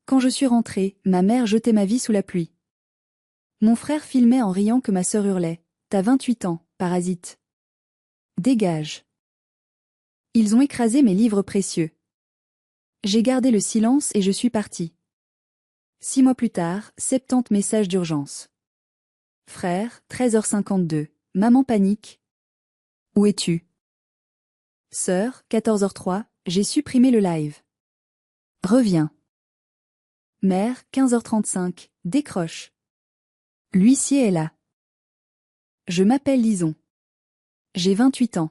Quand je suis rentrée, ma mère jetait ma vie sous la pluie. Mon frère filmait en riant que ma sœur hurlait. T'as 28 ans, parasite. Dégage. Ils ont écrasé mes livres précieux. J'ai gardé le silence et je suis partie. 6 mois plus tard, 70 messages d'urgence. Frère, 13h52. Maman panique. Où es-tu? Sœur, 14h03, j'ai supprimé le live. Reviens. Mère, 15h35, décroche. L'huissier est là. Je m'appelle Lison. J'ai 28 ans.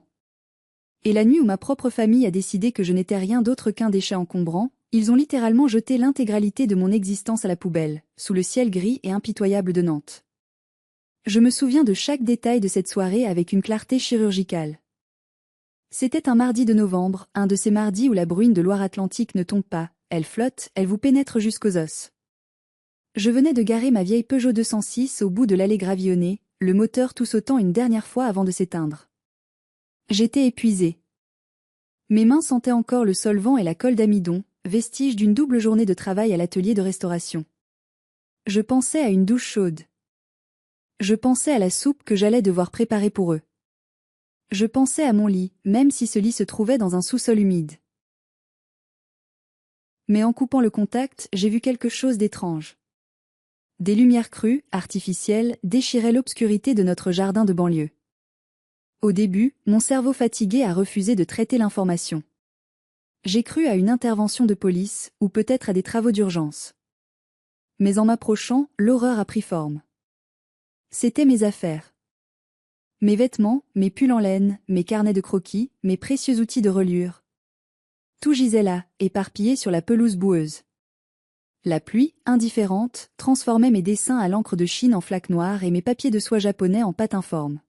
Et la nuit où ma propre famille a décidé que je n'étais rien d'autre qu'un déchet encombrant, ils ont littéralement jeté l'intégralité de mon existence à la poubelle, sous le ciel gris et impitoyable de Nantes. Je me souviens de chaque détail de cette soirée avec une clarté chirurgicale. C'était un mardi de novembre, un de ces mardis où la bruine de Loire-Atlantique ne tombe pas, elle flotte, elle vous pénètre jusqu'aux os. Je venais de garer ma vieille Peugeot 206 au bout de l'allée Gravillonnée, le moteur tout sautant une dernière fois avant de s'éteindre. J'étais épuisée. Mes mains sentaient encore le solvant et la colle d'amidon, vestige d'une double journée de travail à l'atelier de restauration. Je pensais à une douche chaude. Je pensais à la soupe que j'allais devoir préparer pour eux. Je pensais à mon lit, même si ce lit se trouvait dans un sous-sol humide. Mais en coupant le contact, j'ai vu quelque chose d'étrange. Des lumières crues, artificielles, déchiraient l'obscurité de notre jardin de banlieue. Au début, mon cerveau fatigué a refusé de traiter l'information. J'ai cru à une intervention de police, ou peut-être à des travaux d'urgence. Mais en m'approchant, l'horreur a pris forme. C'étaient mes affaires. Mes vêtements, mes pulls en laine, mes carnets de croquis, mes précieux outils de reliure. Tout gisait là, éparpillé sur la pelouse boueuse. La pluie, indifférente, transformait mes dessins à l'encre de Chine en flaques noires et mes papiers de soie japonais en pâte informe.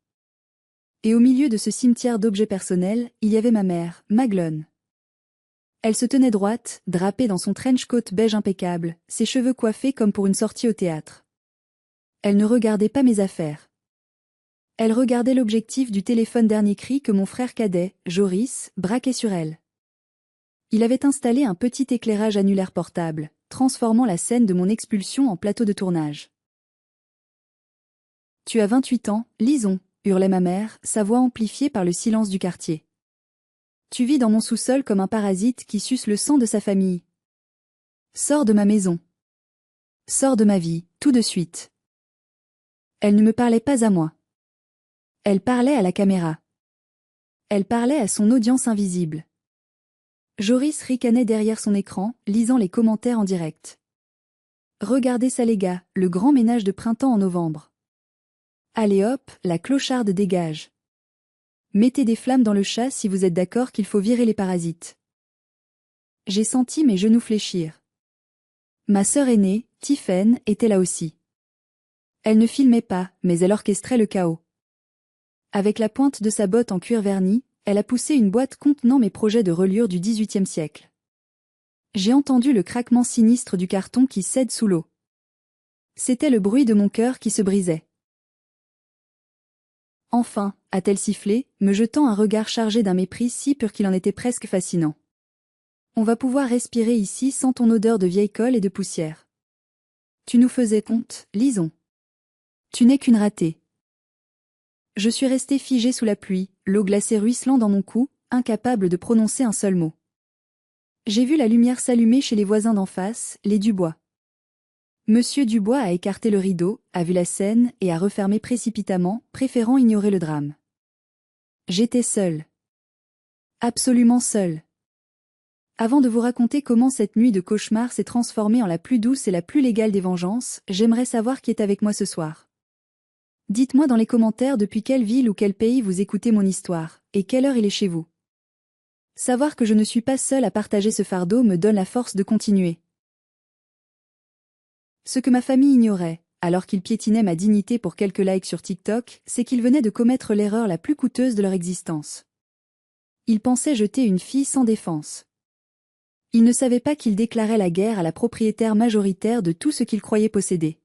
Et au milieu de ce cimetière d'objets personnels, il y avait ma mère, Maglone. Elle se tenait droite, drapée dans son trench coat beige impeccable, ses cheveux coiffés comme pour une sortie au théâtre. Elle ne regardait pas mes affaires. Elle regardait l'objectif du téléphone dernier cri que mon frère cadet, Joris, braquait sur elle. Il avait installé un petit éclairage annulaire portable, transformant la scène de mon expulsion en plateau de tournage. « Tu as 28 ans, Lison », hurlait ma mère, sa voix amplifiée par le silence du quartier. « Tu vis dans mon sous-sol comme un parasite qui suce le sang de sa famille. Sors de ma maison. Sors de ma vie, tout de suite. » Elle ne me parlait pas à moi. Elle parlait à la caméra. Elle parlait à son audience invisible. Joris ricanait derrière son écran, lisant les commentaires en direct. Regardez ça les gars, le grand ménage de printemps en novembre. Allez hop, la clocharde dégage. Mettez des flammes dans le chat si vous êtes d'accord qu'il faut virer les parasites. J'ai senti mes genoux fléchir. Ma sœur aînée, Tiphaine, était là aussi. Elle ne filmait pas, mais elle orchestrait le chaos. Avec la pointe de sa botte en cuir verni, elle a poussé une boîte contenant mes projets de reliure du XVIIIe siècle. J'ai entendu le craquement sinistre du carton qui cède sous l'eau. C'était le bruit de mon cœur qui se brisait. Enfin, a-t-elle sifflé, me jetant un regard chargé d'un mépris si pur qu'il en était presque fascinant. On va pouvoir respirer ici sans ton odeur de vieille colle et de poussière. Tu nous faisais honte, Lison. Tu n'es qu'une ratée. Je suis restée figée sous la pluie, l'eau glacée ruisselant dans mon cou, incapable de prononcer un seul mot. J'ai vu la lumière s'allumer chez les voisins d'en face, les Dubois. Monsieur Dubois a écarté le rideau, a vu la scène et a refermé précipitamment, préférant ignorer le drame. J'étais seule. Absolument seule. Avant de vous raconter comment cette nuit de cauchemar s'est transformée en la plus douce et la plus légale des vengeances, j'aimerais savoir qui est avec moi ce soir. Dites-moi dans les commentaires depuis quelle ville ou quel pays vous écoutez mon histoire, et quelle heure il est chez vous. Savoir que je ne suis pas seule à partager ce fardeau me donne la force de continuer. Ce que ma famille ignorait, alors qu'ils piétinaient ma dignité pour quelques likes sur TikTok, c'est qu'ils venaient de commettre l'erreur la plus coûteuse de leur existence. Ils pensaient jeter une fille sans défense. Ils ne savaient pas qu'ils déclaraient la guerre à la propriétaire majoritaire de tout ce qu'ils croyaient posséder.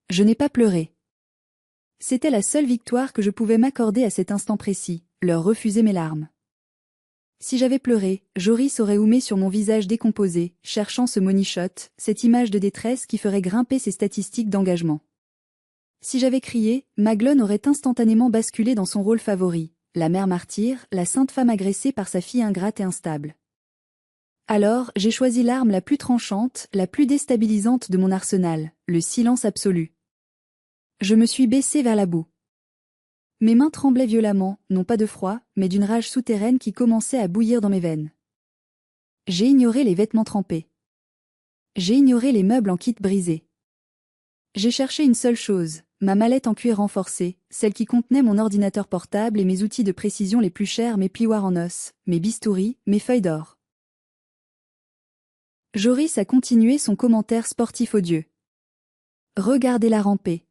Je n'ai pas pleuré. C'était la seule victoire que je pouvais m'accorder à cet instant précis, leur refuser mes larmes. Si j'avais pleuré, Joris aurait houmé sur mon visage décomposé, cherchant ce money shot, cette image de détresse qui ferait grimper ses statistiques d'engagement. Si j'avais crié, Maglone aurait instantanément basculé dans son rôle favori, la mère martyre, la sainte femme agressée par sa fille ingrate et instable. Alors, j'ai choisi l'arme la plus tranchante, la plus déstabilisante de mon arsenal, le silence absolu. Je me suis baissée vers la boue. Mes mains tremblaient violemment, non pas de froid, mais d'une rage souterraine qui commençait à bouillir dans mes veines. J'ai ignoré les vêtements trempés. J'ai ignoré les meubles en kit brisés. J'ai cherché une seule chose, ma mallette en cuir renforcé, celle qui contenait mon ordinateur portable et mes outils de précision les plus chers, mes plioirs en os, mes bistouris, mes feuilles d'or. Joris a continué son commentaire sportif odieux. Regardez-la ramper.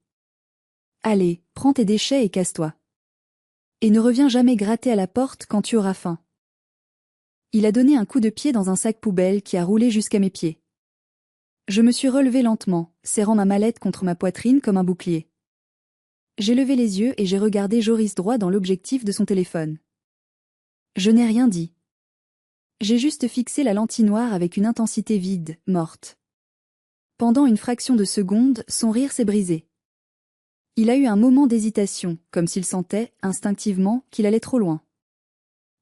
Allez, prends tes déchets et casse-toi. Et ne reviens jamais gratter à la porte quand tu auras faim. Il a donné un coup de pied dans un sac poubelle qui a roulé jusqu'à mes pieds. Je me suis relevée lentement, serrant ma mallette contre ma poitrine comme un bouclier. J'ai levé les yeux et j'ai regardé Joris droit dans l'objectif de son téléphone. Je n'ai rien dit. J'ai juste fixé la lentille noire avec une intensité vide, morte. Pendant une fraction de seconde, son rire s'est brisé. Il a eu un moment d'hésitation, comme s'il sentait, instinctivement, qu'il allait trop loin.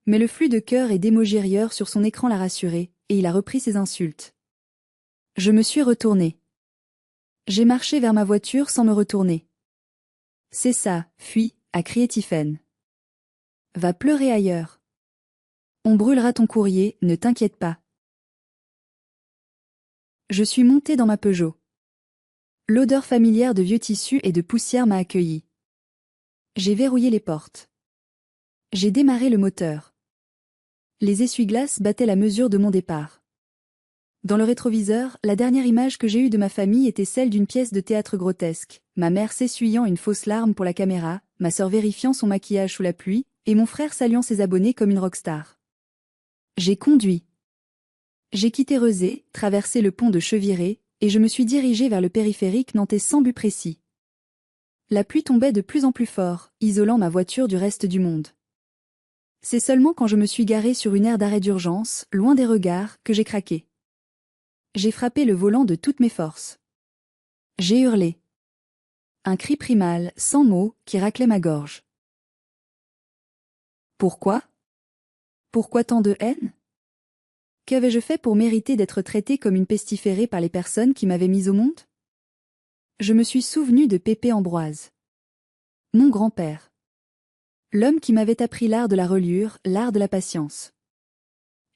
Mais le flux de cœur et d'émojis rieurs sur son écran l'a rassuré, et il a repris ses insultes. Je me suis retournée. J'ai marché vers ma voiture sans me retourner. C'est ça, fuis, a crié Tiphaine. Va pleurer ailleurs. On brûlera ton courrier, ne t'inquiète pas. Je suis montée dans ma Peugeot. L'odeur familière de vieux tissus et de poussière m'a accueillie. J'ai verrouillé les portes. J'ai démarré le moteur. Les essuie-glaces battaient la mesure de mon départ. Dans le rétroviseur, la dernière image que j'ai eue de ma famille était celle d'une pièce de théâtre grotesque, ma mère s'essuyant une fausse larme pour la caméra, ma sœur vérifiant son maquillage sous la pluie, et mon frère saluant ses abonnés comme une rockstar. J'ai conduit. J'ai quitté Rezé, traversé le pont de Cheviré, et je me suis dirigée vers le périphérique nantais sans but précis. La pluie tombait de plus en plus fort, isolant ma voiture du reste du monde. C'est seulement quand je me suis garée sur une aire d'arrêt d'urgence, loin des regards, que j'ai craqué. J'ai frappé le volant de toutes mes forces. J'ai hurlé. Un cri primal, sans mots, qui raclait ma gorge. Pourquoi ? Pourquoi tant de haine ? Qu'avais-je fait pour mériter d'être traitée comme une pestiférée par les personnes qui m'avaient mise au monde ? Je me suis souvenue de Pépé Ambroise. Mon grand-père. L'homme qui m'avait appris l'art de la reliure, l'art de la patience.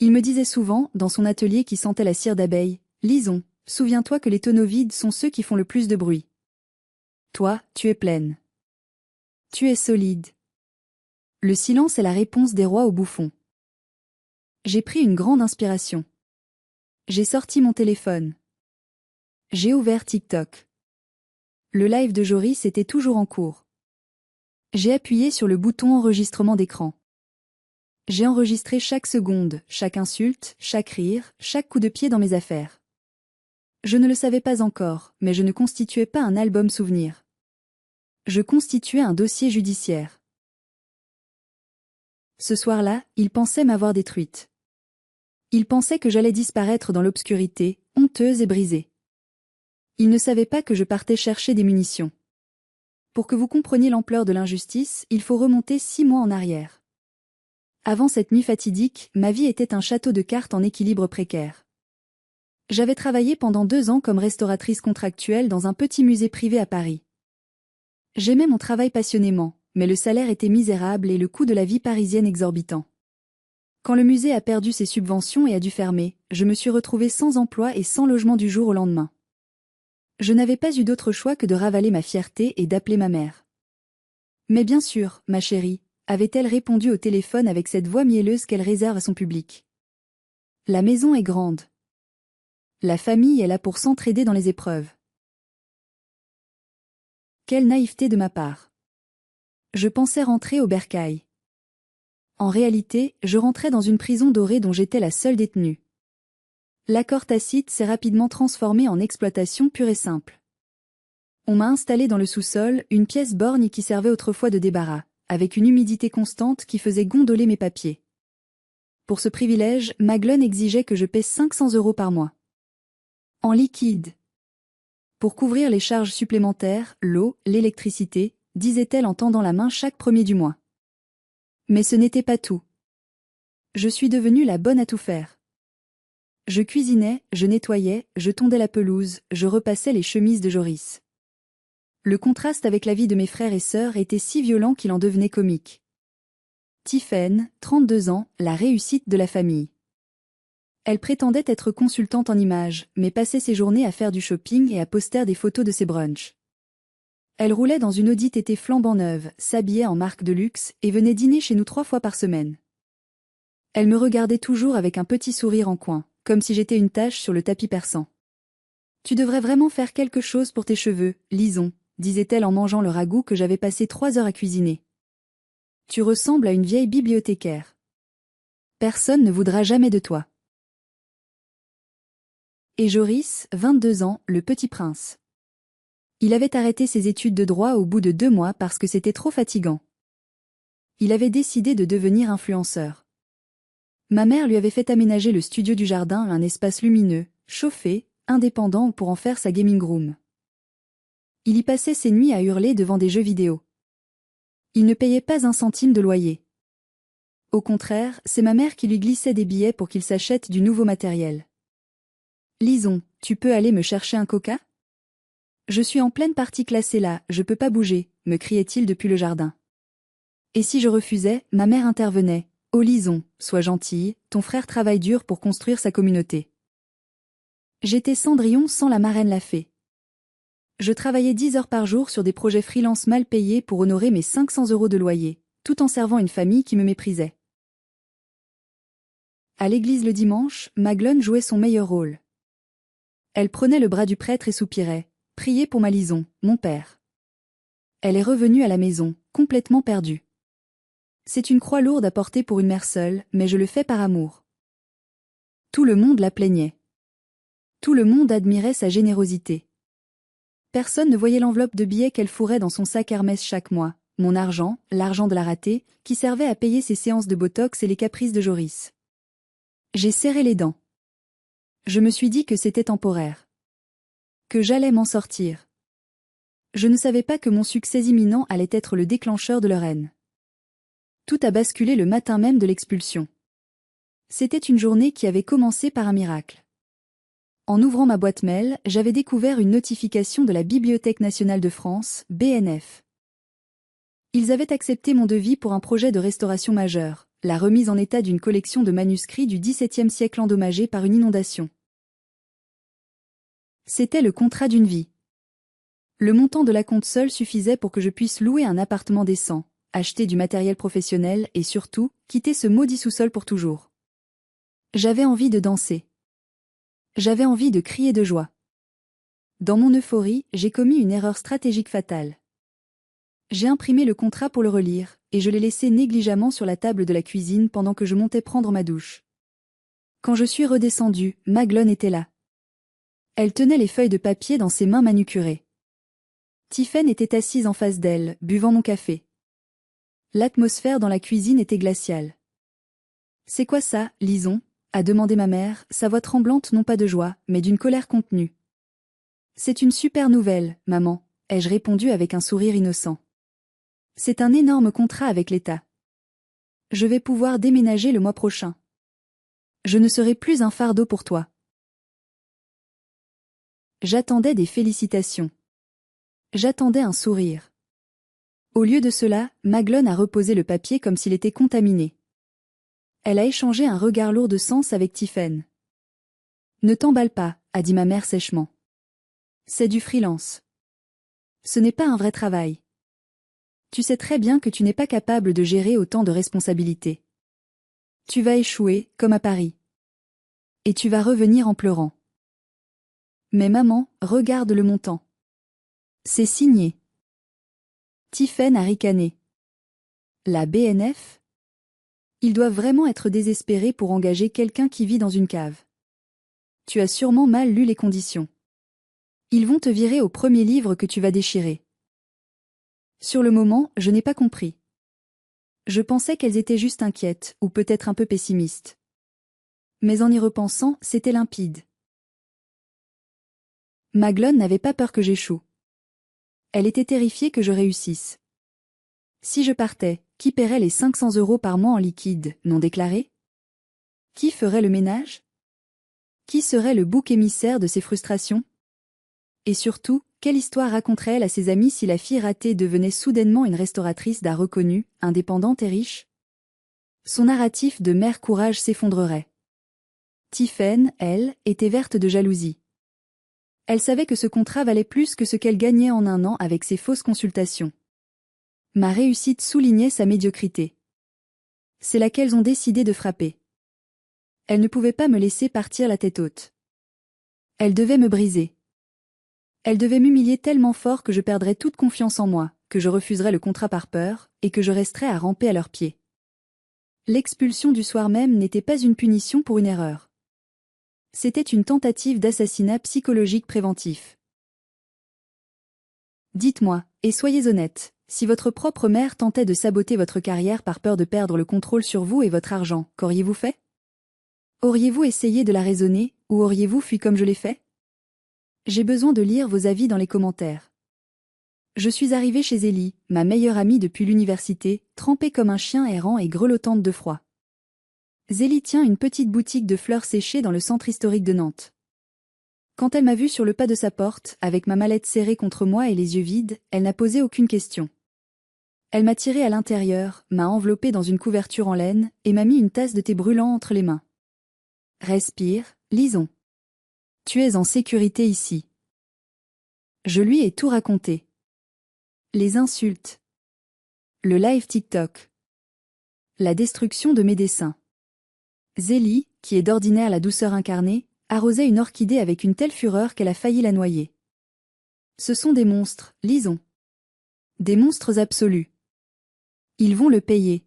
Il me disait souvent, dans son atelier qui sentait la cire d'abeille, « Lison, souviens-toi que les tonneaux vides sont ceux qui font le plus de bruit. Toi, tu es pleine. Tu es solide. Le silence est la réponse des rois aux bouffons. » J'ai pris une grande inspiration. J'ai sorti mon téléphone. J'ai ouvert TikTok. Le live de Joris était toujours en cours. J'ai appuyé sur le bouton enregistrement d'écran. J'ai enregistré chaque seconde, chaque insulte, chaque rire, chaque coup de pied dans mes affaires. Je ne le savais pas encore, mais je ne constituais pas un album souvenir. Je constituais un dossier judiciaire. Ce soir-là, il pensait m'avoir détruite. Il pensait que j'allais disparaître dans l'obscurité, honteuse et brisée. Il ne savait pas que je partais chercher des munitions. Pour que vous compreniez l'ampleur de l'injustice, il faut remonter 6 mois en arrière. Avant cette nuit fatidique, ma vie était un château de cartes en équilibre précaire. J'avais travaillé pendant 2 ans comme restauratrice contractuelle dans un petit musée privé à Paris. J'aimais mon travail passionnément, mais le salaire était misérable et le coût de la vie parisienne exorbitant. Quand le musée a perdu ses subventions et a dû fermer, je me suis retrouvée sans emploi et sans logement du jour au lendemain. Je n'avais pas eu d'autre choix que de ravaler ma fierté et d'appeler ma mère. Mais bien sûr, ma chérie, avait-elle répondu au téléphone avec cette voix mielleuse qu'elle réserve à son public. La maison est grande. La famille est là pour s'entraider dans les épreuves. Quelle naïveté de ma part. Je pensais rentrer au bercail. En réalité, je rentrais dans une prison dorée dont j'étais la seule détenue. L'accord tacite s'est rapidement transformé en exploitation pure et simple. On m'a installé dans le sous-sol, une pièce borgne qui servait autrefois de débarras, avec une humidité constante qui faisait gondoler mes papiers. Pour ce privilège, Maglone exigeait que je paie 500 € par mois. En liquide. Pour couvrir les charges supplémentaires, l'eau, l'électricité, disait-elle en tendant la main chaque premier du mois. Mais ce n'était pas tout. Je suis devenue la bonne à tout faire. Je cuisinais, je nettoyais, je tondais la pelouse, je repassais les chemises de Joris. Le contraste avec la vie de mes frères et sœurs était si violent qu'il en devenait comique. Tiffaine, 32 ans, la réussite de la famille. Elle prétendait être consultante en images, mais passait ses journées à faire du shopping et à poster des photos de ses brunchs. Elle roulait dans une Audi TT flambant neuve, s'habillait en marque de luxe et venait dîner chez nous 3 fois par semaine. Elle me regardait toujours avec un petit sourire en coin, comme si j'étais une tache sur le tapis persan. « Tu devrais vraiment faire quelque chose pour tes cheveux, Lison », disait-elle en mangeant le ragoût que j'avais passé 3 heures à cuisiner. « Tu ressembles à une vieille bibliothécaire. Personne ne voudra jamais de toi. » Et Joris, 22 ans, le petit prince. Il avait arrêté ses études de droit au bout de 2 mois parce que c'était trop fatigant. Il avait décidé de devenir influenceur. Ma mère lui avait fait aménager le studio du jardin, un espace lumineux, chauffé, indépendant pour en faire sa gaming room. Il y passait ses nuits à hurler devant des jeux vidéo. Il ne payait pas un centime de loyer. Au contraire, c'est ma mère qui lui glissait des billets pour qu'il s'achète du nouveau matériel. « Lison, tu peux aller me chercher un coca ? Je suis en pleine partie classée là, je peux pas bouger, me criait-il depuis le jardin. Et si je refusais, ma mère intervenait. Oh Lison, sois gentille, ton frère travaille dur pour construire sa communauté. J'étais Cendrillon sans la marraine la fée. Je travaillais 10 heures par jour sur des projets freelance mal payés pour honorer mes 500 € de loyer, tout en servant une famille qui me méprisait. À l'église le dimanche, Maglone jouait son meilleur rôle. Elle prenait le bras du prêtre et soupirait. « Priez pour ma Lison, mon père. » Elle est revenue à la maison, complètement perdue. C'est une croix lourde à porter pour une mère seule, mais je le fais par amour. Tout le monde la plaignait. Tout le monde admirait sa générosité. Personne ne voyait l'enveloppe de billets qu'elle fourrait dans son sac Hermès chaque mois, mon argent, l'argent de la ratée, qui servait à payer ses séances de botox et les caprices de Joris. J'ai serré les dents. Je me suis dit que c'était temporaire. Que j'allais m'en sortir. Je ne savais pas que mon succès imminent allait être le déclencheur de leur haine. Tout a basculé le matin même de l'expulsion. C'était une journée qui avait commencé par un miracle. En ouvrant ma boîte mail, j'avais découvert une notification de la Bibliothèque nationale de France, BNF. Ils avaient accepté mon devis pour un projet de restauration majeure, la remise en état d'une collection de manuscrits du XVIIe siècle endommagés par une inondation. C'était le contrat d'une vie. Le montant de l'acompte seul suffisait pour que je puisse louer un appartement décent, acheter du matériel professionnel et surtout, quitter ce maudit sous-sol pour toujours. J'avais envie de danser. J'avais envie de crier de joie. Dans mon euphorie, j'ai commis une erreur stratégique fatale. J'ai imprimé le contrat pour le relire, et je l'ai laissé négligemment sur la table de la cuisine pendant que je montais prendre ma douche. Quand je suis redescendue, Maglone était là. Elle tenait les feuilles de papier dans ses mains manucurées. Tiffaine était assise en face d'elle, buvant mon café. L'atmosphère dans la cuisine était glaciale. « C'est quoi ça, Lison ?» a demandé ma mère, sa voix tremblante non pas de joie, mais d'une colère contenue. « C'est une super nouvelle, maman », ai-je répondu avec un sourire innocent. « C'est un énorme contrat avec l'État. Je vais pouvoir déménager le mois prochain. Je ne serai plus un fardeau pour toi. » J'attendais des félicitations. J'attendais un sourire. Au lieu de cela, Maglone a reposé le papier comme s'il était contaminé. Elle a échangé un regard lourd de sens avec Tiffaine. « Ne t'emballe pas, » a dit ma mère sèchement. « C'est du freelance. Ce n'est pas un vrai travail. Tu sais très bien que tu n'es pas capable de gérer autant de responsabilités. Tu vas échouer, comme à Paris. Et tu vas revenir en pleurant. Mais maman, regarde le montant. C'est signé. » Tiffaine a ricané. « La BNF ? Ils doivent vraiment être désespérés pour engager quelqu'un qui vit dans une cave. Tu as sûrement mal lu les conditions. Ils vont te virer au premier livre que tu vas déchirer. » Sur le moment, je n'ai pas compris. Je pensais qu'elles étaient juste inquiètes, ou peut-être un peu pessimistes. Mais en y repensant, c'était limpide. Maglone n'avait pas peur que j'échoue. Elle était terrifiée que je réussisse. Si je partais, qui paierait les 500 € par mois en liquide, non déclaré? Qui ferait le ménage? Qui serait le bouc émissaire de ces frustrations? Et surtout, quelle histoire raconterait-elle à ses amis si la fille ratée devenait soudainement une restauratrice d'art reconnue, indépendante et riche? Son narratif de mère courage s'effondrerait. Tiphaine, elle, était verte de jalousie. Elle savait que ce contrat valait plus que ce qu'elle gagnait en un an avec ses fausses consultations. Ma réussite soulignait sa médiocrité. C'est là qu'elles ont décidé de frapper. Elles ne pouvaient pas me laisser partir la tête haute. Elles devaient me briser. Elles devaient m'humilier tellement fort que je perdrais toute confiance en moi, que je refuserais le contrat par peur, et que je resterais à ramper à leurs pieds. L'expulsion du soir même n'était pas une punition pour une erreur. C'était une tentative d'assassinat psychologique préventif. Dites-moi, et soyez honnête, si votre propre mère tentait de saboter votre carrière par peur de perdre le contrôle sur vous et votre argent, qu'auriez-vous fait? Auriez-vous essayé de la raisonner, ou auriez-vous fui comme je l'ai fait? J'ai besoin de lire vos avis dans les commentaires. Je suis arrivée chez Zélie, ma meilleure amie depuis l'université, trempée comme un chien errant et grelottante de froid. Zélie tient une petite boutique de fleurs séchées dans le centre historique de Nantes. Quand elle m'a vue sur le pas de sa porte, avec ma mallette serrée contre moi et les yeux vides, elle n'a posé aucune question. Elle m'a tirée à l'intérieur, m'a enveloppée dans une couverture en laine, et m'a mis une tasse de thé brûlant entre les mains. Respire, lisons. Tu es en sécurité ici. Je lui ai tout raconté. Les insultes. Le live TikTok. La destruction de mes dessins. Zélie, qui est d'ordinaire la douceur incarnée, arrosait une orchidée avec une telle fureur qu'elle a failli la noyer. Ce sont des monstres, lisons. Des monstres absolus. Ils vont le payer.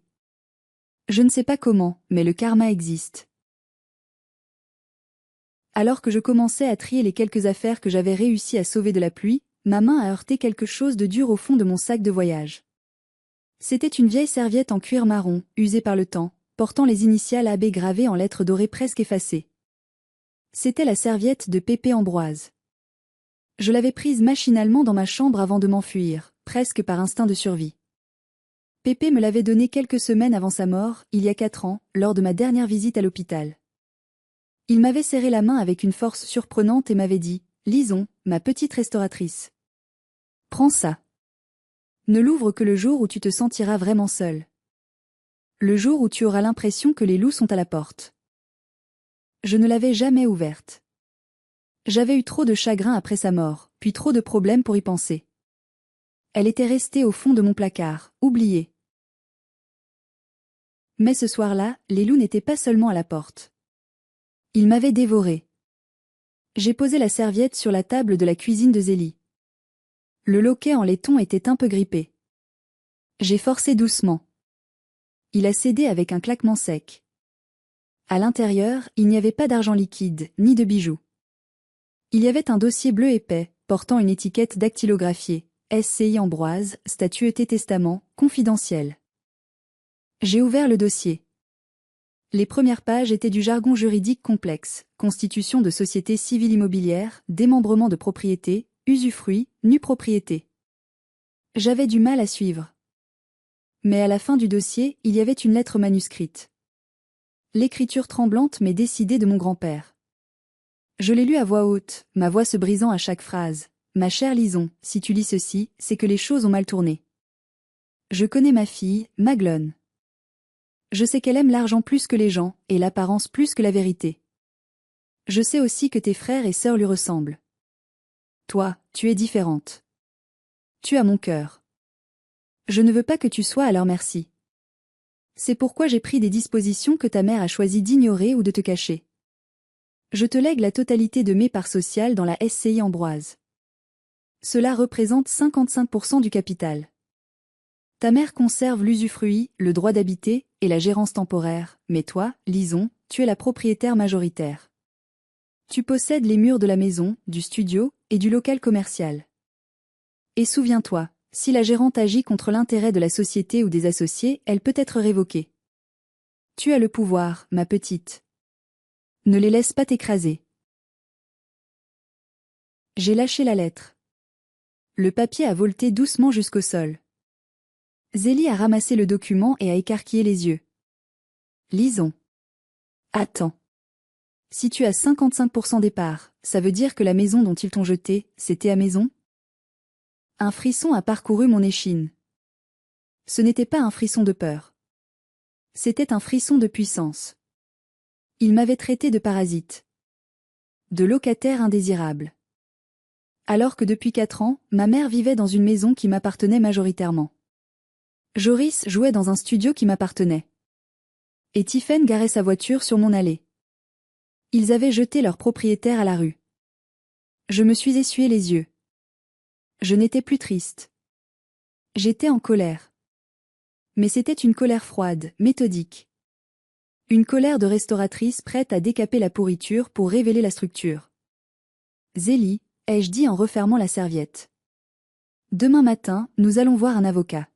Je ne sais pas comment, mais le karma existe. Alors que je commençais à trier les quelques affaires que j'avais réussi à sauver de la pluie, ma main a heurté quelque chose de dur au fond de mon sac de voyage. C'était une vieille serviette en cuir marron, usée par le temps, portant les initiales AB gravées en lettres dorées presque effacées. C'était la serviette de Pépé Ambroise. Je l'avais prise machinalement dans ma chambre avant de m'enfuir, presque par instinct de survie. Pépé me l'avait donnée quelques semaines avant sa mort, il y a 4 ans, lors de ma dernière visite à l'hôpital. Il m'avait serré la main avec une force surprenante et m'avait dit « Lisons, ma petite restauratrice. Prends ça. Ne l'ouvre que le jour où tu te sentiras vraiment seul. Le jour où tu auras l'impression que les loups sont à la porte. » Je ne l'avais jamais ouverte. J'avais eu trop de chagrin après sa mort, puis trop de problèmes pour y penser. Elle était restée au fond de mon placard, oubliée. Mais ce soir-là, les loups n'étaient pas seulement à la porte. Ils m'avaient dévoré. J'ai posé la serviette sur la table de la cuisine de Zélie. Le loquet en laiton était un peu grippé. J'ai forcé doucement. Il a cédé avec un claquement sec. À l'intérieur, il n'y avait pas d'argent liquide, ni de bijoux. Il y avait un dossier bleu épais, portant une étiquette dactylographiée, SCI Ambroise, statueté testament, confidentiel. J'ai ouvert le dossier. Les premières pages étaient du jargon juridique complexe, constitution de société civile immobilière, démembrement de propriété, usufruit, nue propriété. J'avais du mal à suivre. Mais à la fin du dossier, il y avait une lettre manuscrite. L'écriture tremblante mais décidée de mon grand-père. Je l'ai lue à voix haute, ma voix se brisant à chaque phrase. Ma chère Lison, si tu lis ceci, c'est que les choses ont mal tourné. Je connais ma fille, Maglone. Je sais qu'elle aime l'argent plus que les gens, et l'apparence plus que la vérité. Je sais aussi que tes frères et sœurs lui ressemblent. Toi, tu es différente. Tu as mon cœur. Je ne veux pas que tu sois à leur merci. C'est pourquoi j'ai pris des dispositions que ta mère a choisi d'ignorer ou de te cacher. Je te lègue la totalité de mes parts sociales dans la SCI Ambroise. Cela représente 55% du capital. Ta mère conserve l'usufruit, le droit d'habiter et la gérance temporaire, mais toi, Lison, tu es la propriétaire majoritaire. Tu possèdes les murs de la maison, du studio et du local commercial. Et souviens-toi, Si la gérante agit contre l'intérêt de la société ou des associés, elle peut être révoquée. Tu as le pouvoir, ma petite. Ne les laisse pas t'écraser. J'ai lâché la lettre. Le papier a volté doucement jusqu'au sol. Zélie a ramassé le document et a écarquillé les yeux. Lisons. Attends. Si tu as 55% des parts, ça veut dire que la maison dont ils t'ont jeté, c'était à maison? Un frisson a parcouru mon échine. Ce n'était pas un frisson de peur. C'était un frisson de puissance. Il m'avait traité de parasite. De locataire indésirable. Alors que depuis 4 ans, ma mère vivait dans une maison qui m'appartenait majoritairement. Joris jouait dans un studio qui m'appartenait. Et Tiphaine garait sa voiture sur mon allée. Ils avaient jeté leur propriétaire à la rue. Je me suis essuyé les yeux. Je n'étais plus triste. J'étais en colère. Mais c'était une colère froide, méthodique. Une colère de restauratrice prête à décaper la pourriture pour révéler la structure. Zélie, ai-je dit en refermant la serviette. Demain matin, nous allons voir un avocat.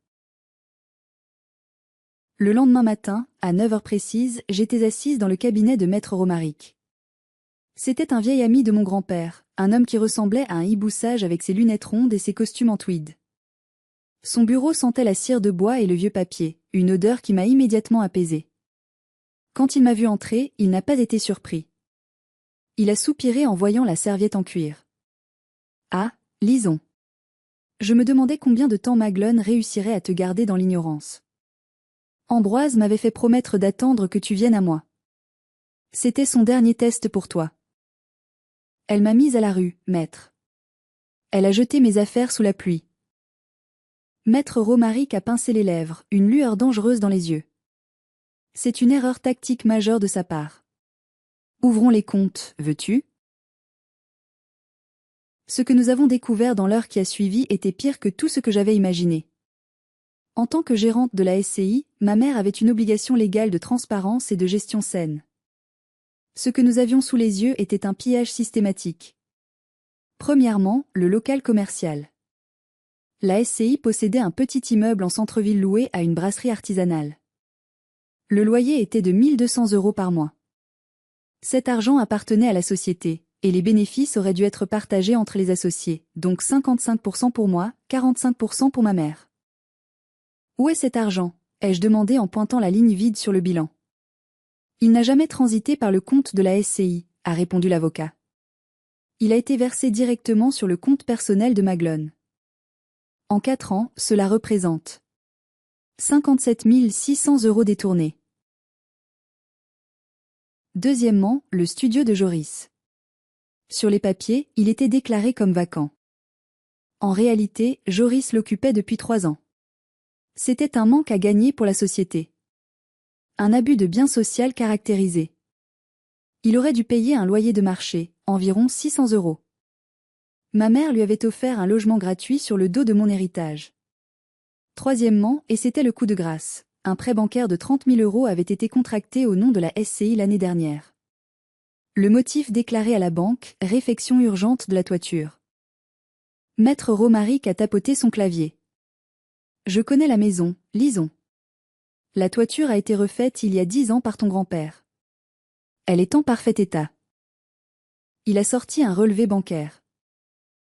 Le lendemain matin, à 9 heures précises, j'étais assise dans le cabinet de Maître Romaric. C'était un vieil ami de mon grand-père, un homme qui ressemblait à un hibou sage avec ses lunettes rondes et ses costumes en tweed. Son bureau sentait la cire de bois et le vieux papier, une odeur qui m'a immédiatement apaisée. Quand il m'a vu entrer, il n'a pas été surpris. Il a soupiré en voyant la serviette en cuir. Ah, lisons. Je me demandais combien de temps Maglone réussirait à te garder dans l'ignorance. Ambroise m'avait fait promettre d'attendre que tu viennes à moi. C'était son dernier test pour toi. Elle m'a mise à la rue, maître. Elle a jeté mes affaires sous la pluie. Maître Romaric a pincé les lèvres, une lueur dangereuse dans les yeux. C'est une erreur tactique majeure de sa part. Ouvrons les comptes, veux-tu? Ce que nous avons découvert dans l'heure qui a suivi était pire que tout ce que j'avais imaginé. En tant que gérante de la SCI, ma mère avait une obligation légale de transparence et de gestion saine. Ce que nous avions sous les yeux était un pillage systématique. Premièrement, le local commercial. La SCI possédait un petit immeuble en centre-ville loué à une brasserie artisanale. Le loyer était de 1 200 € par mois. Cet argent appartenait à la société, et les bénéfices auraient dû être partagés entre les associés, donc 55% pour moi, 45% pour ma mère. Où est cet argent? Ai-je demandé en pointant la ligne vide sur le bilan. Il n'a jamais transité par le compte de la SCI, a répondu l'avocat. Il a été versé directement sur le compte personnel de Maglone. En 4 ans, cela représente 57 600 € détournés. Deuxièmement, le studio de Joris. Sur les papiers, il était déclaré comme vacant. En réalité, Joris l'occupait depuis 3 ans. C'était un manque à gagner pour la société. Un abus de bien social caractérisé. Il aurait dû payer un loyer de marché, environ 600 €. Ma mère lui avait offert un logement gratuit sur le dos de mon héritage. Troisièmement, et c'était le coup de grâce, un prêt bancaire de 30 000 € avait été contracté au nom de la SCI l'année dernière. Le motif déclaré à la banque, réfection urgente de la toiture. Maître Romaric a tapoté son clavier. Je connais la maison, lisons. La toiture a été refaite il y a 10 ans par ton grand-père. Elle est en parfait état. Il a sorti un relevé bancaire.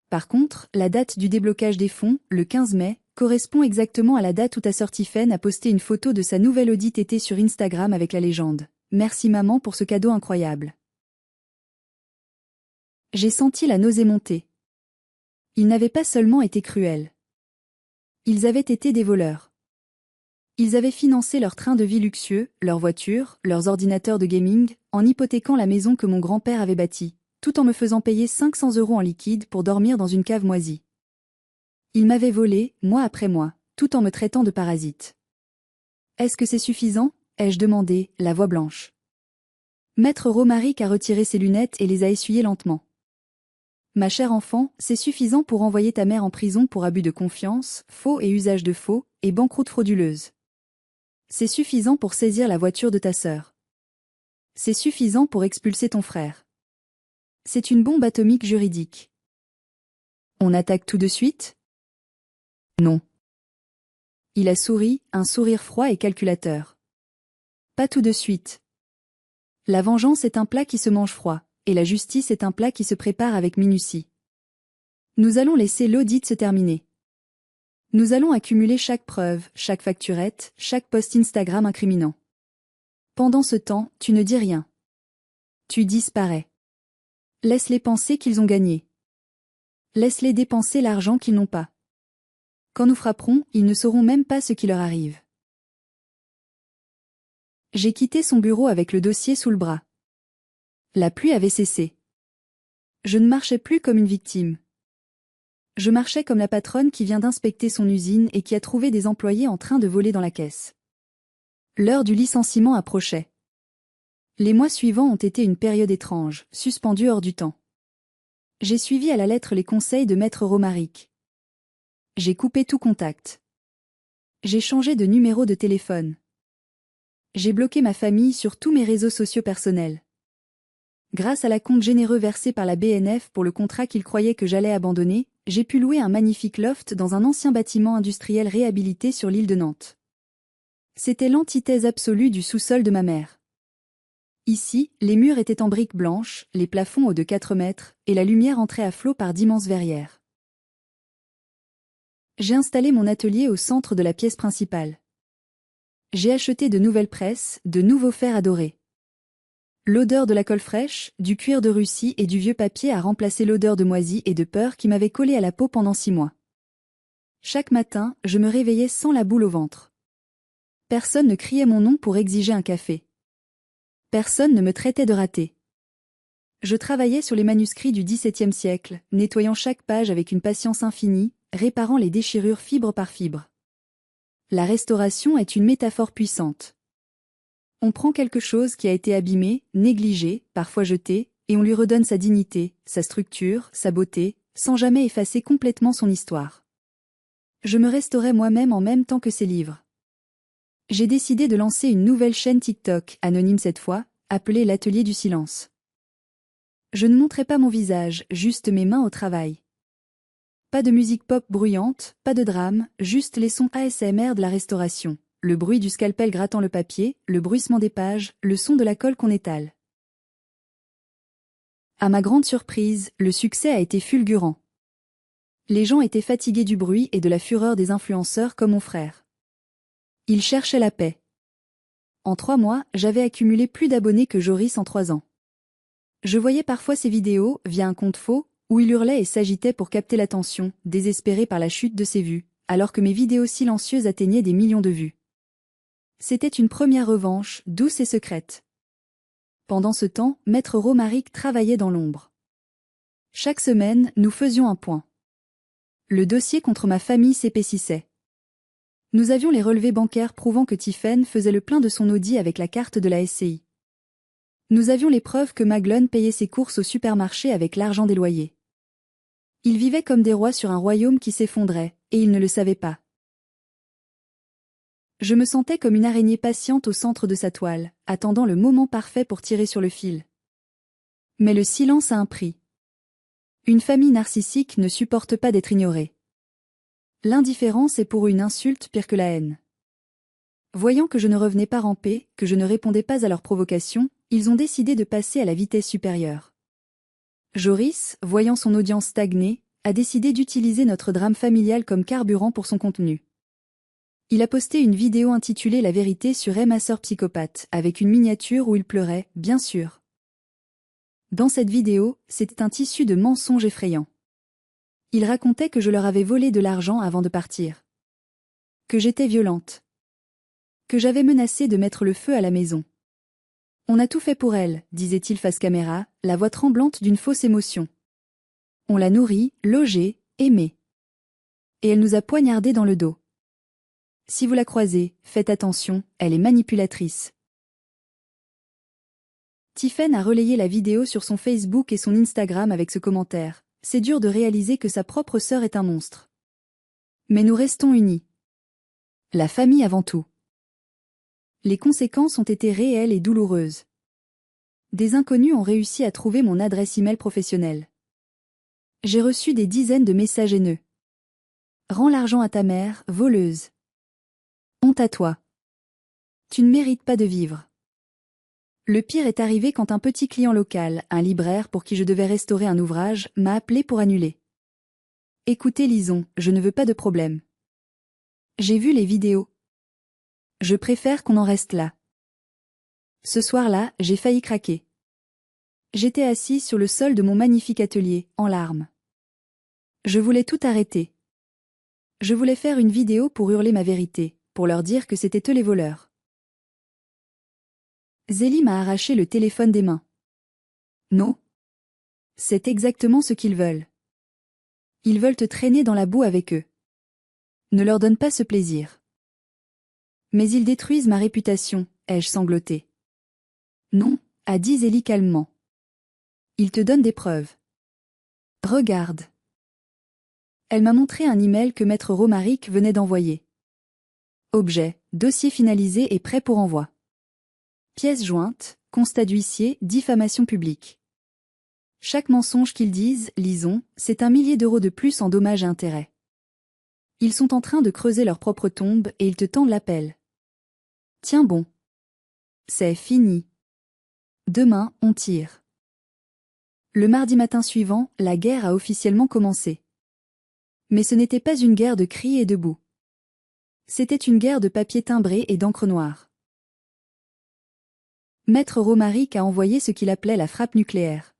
Par contre, la date du déblocage des fonds, le 15 mai, correspond exactement à la date où ta sœur Tiphaine a posté une photo de sa nouvelle Audi TT sur Instagram avec la légende « Merci maman pour ce cadeau incroyable ». J'ai senti la nausée monter. Ils n'avaient pas seulement été cruels. Ils avaient été des voleurs. Ils avaient financé leur train de vie luxueux, leurs voitures, leurs ordinateurs de gaming, en hypothéquant la maison que mon grand-père avait bâtie, tout en me faisant payer 500 € en liquide pour dormir dans une cave moisie. Ils m'avaient volé, mois après mois, tout en me traitant de parasite. Est-ce que c'est suffisant? Ai-je demandé, la voix blanche. Maître Romaric a retiré ses lunettes et les a essuyées lentement. Ma chère enfant, c'est suffisant pour envoyer ta mère en prison pour abus de confiance, faux et usage de faux, et banqueroute frauduleuse. C'est suffisant pour saisir la voiture de ta sœur. C'est suffisant pour expulser ton frère. C'est une bombe atomique juridique. On attaque tout de suite? Non. Il a souri, un sourire froid et calculateur. Pas tout de suite. La vengeance est un plat qui se mange froid, et la justice est un plat qui se prépare avec minutie. Nous allons laisser l'audit se terminer. Nous allons accumuler chaque preuve, chaque facturette, chaque post Instagram incriminant. Pendant ce temps, tu ne dis rien. Tu disparais. Laisse-les penser qu'ils ont gagné. Laisse-les dépenser l'argent qu'ils n'ont pas. Quand nous frapperons, ils ne sauront même pas ce qui leur arrive. J'ai quitté son bureau avec le dossier sous le bras. La pluie avait cessé. Je ne marchais plus comme une victime. Je marchais comme la patronne qui vient d'inspecter son usine et qui a trouvé des employés en train de voler dans la caisse. L'heure du licenciement approchait. Les mois suivants ont été une période étrange, suspendue hors du temps. J'ai suivi à la lettre les conseils de Maître Romaric. J'ai coupé tout contact. J'ai changé de numéro de téléphone. J'ai bloqué ma famille sur tous mes réseaux sociaux personnels. Grâce à la compte généreux versé par la BNF pour le contrat qu'ils croyaient que j'allais abandonner, j'ai pu louer un magnifique loft dans un ancien bâtiment industriel réhabilité sur l'île de Nantes. C'était l'antithèse absolue du sous-sol de ma mère. Ici, les murs étaient en briques blanches, les plafonds hauts de 4 mètres, et la lumière entrait à flot par d'immenses verrières. J'ai installé mon atelier au centre de la pièce principale. J'ai acheté de nouvelles presses, de nouveaux fers à dorer. L'odeur de la colle fraîche, du cuir de Russie et du vieux papier a remplacé l'odeur de moisi et de peur qui m'avait collé à la peau pendant 6 mois. Chaque matin, je me réveillais sans la boule au ventre. Personne ne criait mon nom pour exiger un café. Personne ne me traitait de raté. Je travaillais sur les manuscrits du XVIIe siècle, nettoyant chaque page avec une patience infinie, réparant les déchirures fibre par fibre. La restauration est une métaphore puissante. On prend quelque chose qui a été abîmé, négligé, parfois jeté, et on lui redonne sa dignité, sa structure, sa beauté, sans jamais effacer complètement son histoire. Je me restaurais moi-même en même temps que ces livres. J'ai décidé de lancer une nouvelle chaîne TikTok, anonyme cette fois, appelée l'Atelier du Silence. Je ne montrais pas mon visage, juste mes mains au travail. Pas de musique pop bruyante, pas de drame, juste les sons ASMR de la restauration, le bruit du scalpel grattant le papier, le bruissement des pages, le son de la colle qu'on étale. À ma grande surprise, le succès a été fulgurant. Les gens étaient fatigués du bruit et de la fureur des influenceurs comme mon frère. Ils cherchaient la paix. En 3 mois, j'avais accumulé plus d'abonnés que Joris en 3 ans. Je voyais parfois ses vidéos, via un compte faux, où il hurlait et s'agitait pour capter l'attention, désespéré par la chute de ses vues, alors que mes vidéos silencieuses atteignaient des millions de vues. C'était une première revanche, douce et secrète. Pendant ce temps, Maître Romaric travaillait dans l'ombre. Chaque semaine, nous faisions un point. Le dossier contre ma famille s'épaississait. Nous avions les relevés bancaires prouvant que Tiphaine faisait le plein de son Audi avec la carte de la SCI. Nous avions les preuves que Maglone payait ses courses au supermarché avec l'argent des loyers. Ils vivaient comme des rois sur un royaume qui s'effondrait, et ils ne le savaient pas. Je me sentais comme une araignée patiente au centre de sa toile, attendant le moment parfait pour tirer sur le fil. Mais le silence a un prix. Une famille narcissique ne supporte pas d'être ignorée. L'indifférence est pour eux une insulte pire que la haine. Voyant que je ne revenais pas ramper, que je ne répondais pas à leurs provocations, ils ont décidé de passer à la vitesse supérieure. Joris, voyant son audience stagner, a décidé d'utiliser notre drame familial comme carburant pour son contenu. Il a posté une vidéo intitulée La vérité sur Ma sœur psychopathe, avec une miniature où il pleurait, bien sûr. Dans cette vidéo, c'était un tissu de mensonges effrayants. Il racontait que je leur avais volé de l'argent avant de partir. Que j'étais violente. Que j'avais menacé de mettre le feu à la maison. On a tout fait pour elle, disait-il face caméra, la voix tremblante d'une fausse émotion. On l'a nourrie, logée, aimée. Et elle nous a poignardés dans le dos. Si vous la croisez, faites attention, elle est manipulatrice. Tiphaine a relayé la vidéo sur son Facebook et son Instagram avec ce commentaire. C'est dur de réaliser que sa propre sœur est un monstre. Mais nous restons unis. La famille avant tout. Les conséquences ont été réelles et douloureuses. Des inconnus ont réussi à trouver mon adresse email professionnelle. J'ai reçu des dizaines de messages haineux. Rends l'argent à ta mère, voleuse. Honte à toi. Tu ne mérites pas de vivre. Le pire est arrivé quand un petit client local, un libraire pour qui je devais restaurer un ouvrage, m'a appelé pour annuler. Écoutez Lison, je ne veux pas de problème. J'ai vu les vidéos. Je préfère qu'on en reste là. Ce soir-là, j'ai failli craquer. J'étais assise sur le sol de mon magnifique atelier, en larmes. Je voulais tout arrêter. Je voulais faire une vidéo pour hurler ma vérité, pour leur dire que c'était eux les voleurs. Zélie m'a arraché le téléphone des mains. Non. C'est exactement ce qu'ils veulent. Ils veulent te traîner dans la boue avec eux. Ne leur donne pas ce plaisir. Mais ils détruisent ma réputation, ai-je sangloté. Non, a dit Zélie calmement. Ils te donnent des preuves. Regarde. Elle m'a montré un email que maître Romaric venait d'envoyer. Objet, dossier finalisé et prêt pour envoi. Pièce jointe, constat d'huissier, diffamation publique. Chaque mensonge qu'ils disent, lisons, c'est 1 millier d'euros de plus en dommages et intérêts. Ils sont en train de creuser leur propre tombe et ils te tendent l'appel. Tiens bon. C'est fini. Demain, on tire. Le mardi matin suivant, la guerre a officiellement commencé. Mais ce n'était pas une guerre de cris et de boue. C'était une guerre de papier timbré et d'encre noire. Maître Romaric a envoyé ce qu'il appelait la frappe nucléaire.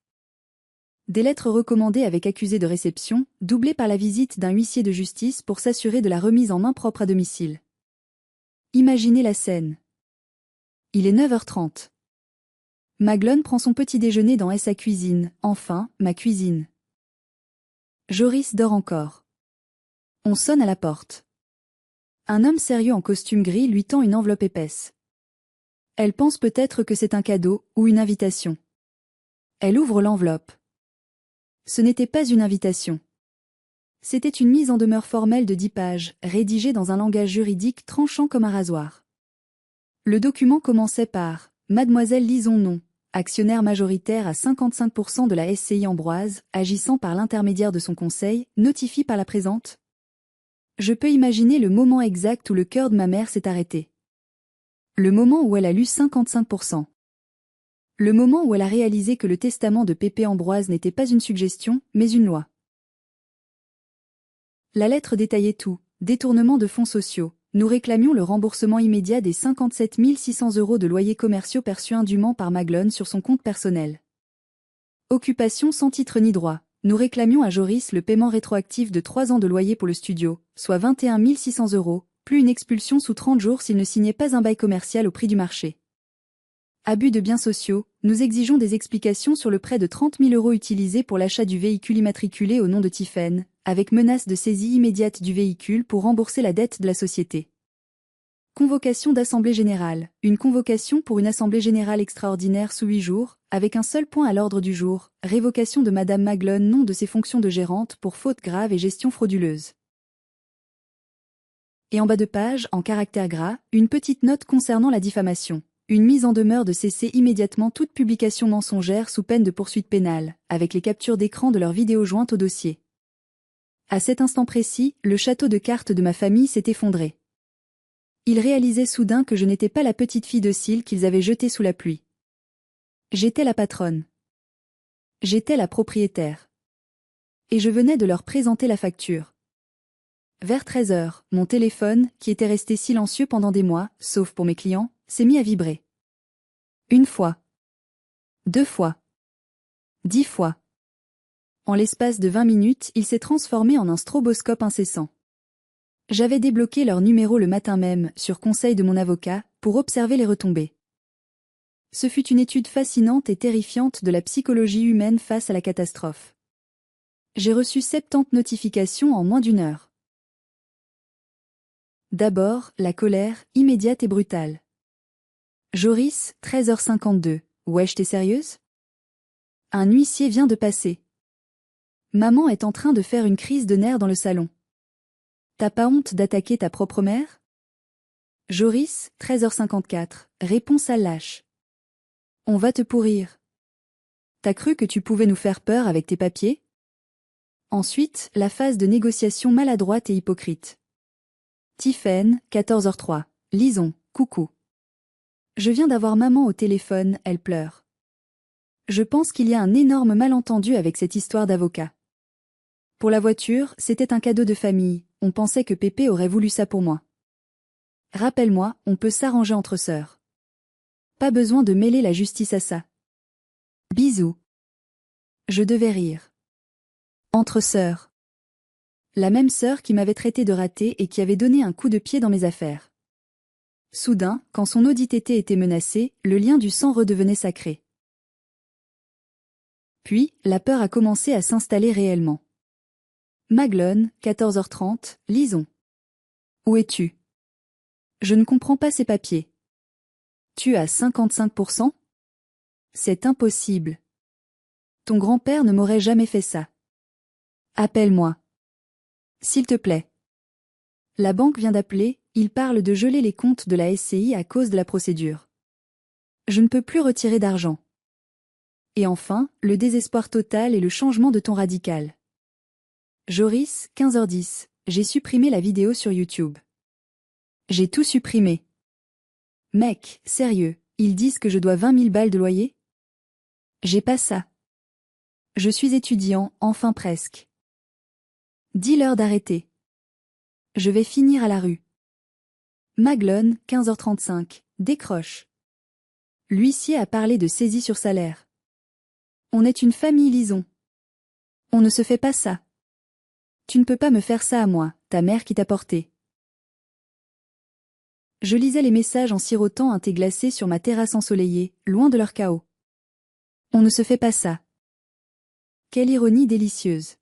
Des lettres recommandées avec accusé de réception, doublées par la visite d'un huissier de justice pour s'assurer de la remise en main propre à domicile. Imaginez la scène. Il est 9h30. Maglone prend son petit déjeuner dans sa cuisine, enfin, ma cuisine. Joris dort encore. On sonne à la porte. Un homme sérieux en costume gris lui tend une enveloppe épaisse. Elle pense peut-être que c'est un cadeau ou une invitation. Elle ouvre l'enveloppe. Ce n'était pas une invitation. C'était une mise en demeure formelle de 10 pages, rédigée dans un langage juridique tranchant comme un rasoir. Le document commençait par « Mademoiselle Lison non, actionnaire majoritaire à 55% de la SCI Ambroise, agissant par l'intermédiaire de son conseil, notifie par la présente ». Je peux imaginer le moment exact où le cœur de ma mère s'est arrêté. Le moment où elle a lu 55%. Le moment où elle a réalisé que le testament de Pépé Ambroise n'était pas une suggestion, mais une loi. La lettre détaillait tout, détournement de fonds sociaux. Nous réclamions le remboursement immédiat des 57 600 € de loyers commerciaux perçus indûment par Maglone sur son compte personnel. Occupation sans titre ni droit. Nous réclamions à Joris le paiement rétroactif de 3 ans de loyer pour le studio, soit 21 600 €, plus une expulsion sous 30 jours s'il ne signait pas un bail commercial au prix du marché. Abus de biens sociaux, nous exigeons des explications sur le prêt de 30 000 € utilisé pour l'achat du véhicule immatriculé au nom de Tiphaine, avec menace de saisie immédiate du véhicule pour rembourser la dette de la société. Convocation d'assemblée générale. Une convocation pour une assemblée générale extraordinaire sous 8 jours, avec un seul point à l'ordre du jour, révocation de Madame Maglone non de ses fonctions de gérante pour faute grave et gestion frauduleuse. Et en bas de page, en caractères gras, une petite note concernant la diffamation. Une mise en demeure de cesser immédiatement toute publication mensongère sous peine de poursuite pénale, avec les captures d'écran de leurs vidéos jointes au dossier. À cet instant précis, le château de cartes de ma famille s'est effondré. Ils réalisaient soudain que je n'étais pas la petite fille docile qu'ils avaient jetée sous la pluie. J'étais la patronne. J'étais la propriétaire. Et je venais de leur présenter la facture. Vers 13h, mon téléphone, qui était resté silencieux pendant des mois, sauf pour mes clients, s'est mis à vibrer. 1 fois. 2 fois. 10 fois. En l'espace de 20 minutes, il s'est transformé en un stroboscope incessant. J'avais débloqué leur numéro le matin même, sur conseil de mon avocat, pour observer les retombées. Ce fut une étude fascinante et terrifiante de la psychologie humaine face à la catastrophe. J'ai reçu 70 notifications en moins d'1 heure. D'abord, la colère, immédiate et brutale. Joris, 13h52. Wesh, t'es sérieuse? Un huissier vient de passer. Maman est en train de faire une crise de nerfs dans le salon. T'as pas honte d'attaquer ta propre mère? Joris, 13h54. Réponse à lâche. On va te pourrir. T'as cru que tu pouvais nous faire peur avec tes papiers? Ensuite, la phase de négociation maladroite et hypocrite. Tiffen, 14h03. Lisons, coucou. Je viens d'avoir maman au téléphone, elle pleure. Je pense qu'il y a un énorme malentendu avec cette histoire d'avocat. Pour la voiture, c'était un cadeau de famille, on pensait que Pépé aurait voulu ça pour moi. Rappelle-moi, on peut s'arranger entre sœurs. Pas besoin de mêler la justice à ça. Bisous. Je devais rire. Entre sœurs. La même sœur qui m'avait traité de ratée et qui avait donné un coup de pied dans mes affaires. Soudain, quand son audité était menacé, le lien du sang redevenait sacré. Puis, la peur a commencé à s'installer réellement. Maglone, 14h30, lisons. Où es-tu? Je ne comprends pas ces papiers. Tu as 55%? C'est impossible. Ton grand-père ne m'aurait jamais fait ça. Appelle-moi. S'il te plaît. La banque vient d'appeler, il parle de geler les comptes de la SCI à cause de la procédure. Je ne peux plus retirer d'argent. Et enfin, le désespoir total et le changement de ton radical. Joris, 15h10, j'ai supprimé la vidéo sur YouTube. J'ai tout supprimé. Mec, sérieux, ils disent que je dois 20 000 balles de loyer? J'ai pas ça. Je suis étudiant, enfin presque. Dis-leur d'arrêter. Je vais finir à la rue. Maglone, 15h35, décroche. L'huissier a parlé de saisie sur salaire. On est une famille, lisons. On ne se fait pas ça. Tu ne peux pas me faire ça à moi, ta mère qui t'a porté. Je lisais les messages en sirotant un thé glacé sur ma terrasse ensoleillée, loin de leur chaos. On ne se fait pas ça. Quelle ironie délicieuse.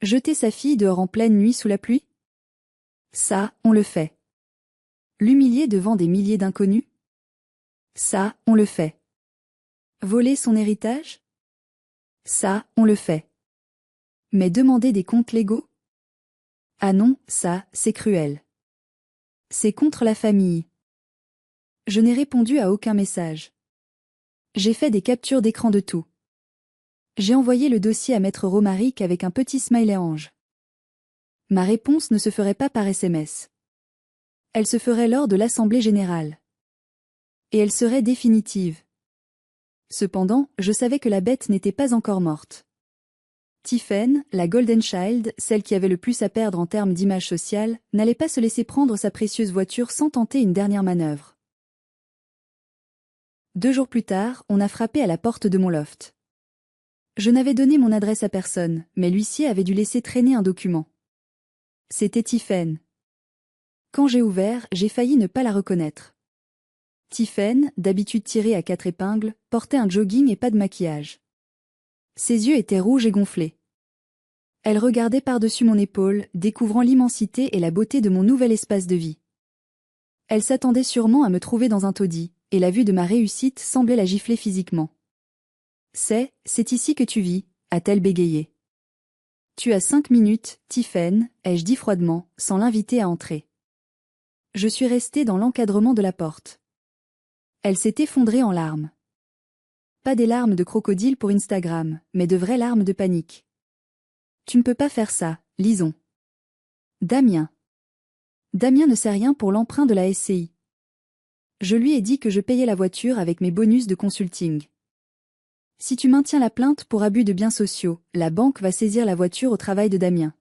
Jeter sa fille dehors en pleine nuit sous la pluie? Ça, on le fait. L'humilier devant des milliers d'inconnus? Ça, on le fait. Voler son héritage? Ça, on le fait. Mais demander des comptes légaux? Ah non, ça, c'est cruel. C'est contre la famille. Je n'ai répondu à aucun message. J'ai fait des captures d'écran de tout. J'ai envoyé le dossier à Maître Romaric avec un petit smiley ange. Ma réponse ne se ferait pas par SMS. Elle se ferait lors de l'Assemblée générale. Et elle serait définitive. Cependant, je savais que la bête n'était pas encore morte. Tiffen, la Golden Child, celle qui avait le plus à perdre en termes d'image sociale, n'allait pas se laisser prendre sa précieuse voiture sans tenter une dernière manœuvre. 2 jours plus tard, on a frappé à la porte de mon loft. Je n'avais donné mon adresse à personne, mais l'huissier avait dû laisser traîner un document. C'était Tiffen. Quand j'ai ouvert, j'ai failli ne pas la reconnaître. Tiffen, d'habitude tirée à 4 épingles, portait un jogging et pas de maquillage. Ses yeux étaient rouges et gonflés. Elle regardait par-dessus mon épaule, découvrant l'immensité et la beauté de mon nouvel espace de vie. Elle s'attendait sûrement à me trouver dans un taudis, et la vue de ma réussite semblait la gifler physiquement. C'est ici que tu vis, a-t-elle bégayé. Tu as 5 minutes, Tiffen, ai-je dit froidement, sans l'inviter à entrer. Je suis restée dans l'encadrement de la porte. Elle s'est effondrée en larmes. Pas des larmes de crocodile pour Instagram, mais de vraies larmes de panique. Tu ne peux pas faire ça, lisons. Damien. Damien ne sait rien pour l'emprunt de la SCI. Je lui ai dit que je payais la voiture avec mes bonus de consulting. Si tu maintiens la plainte pour abus de biens sociaux, la banque va saisir la voiture au travail de Damien.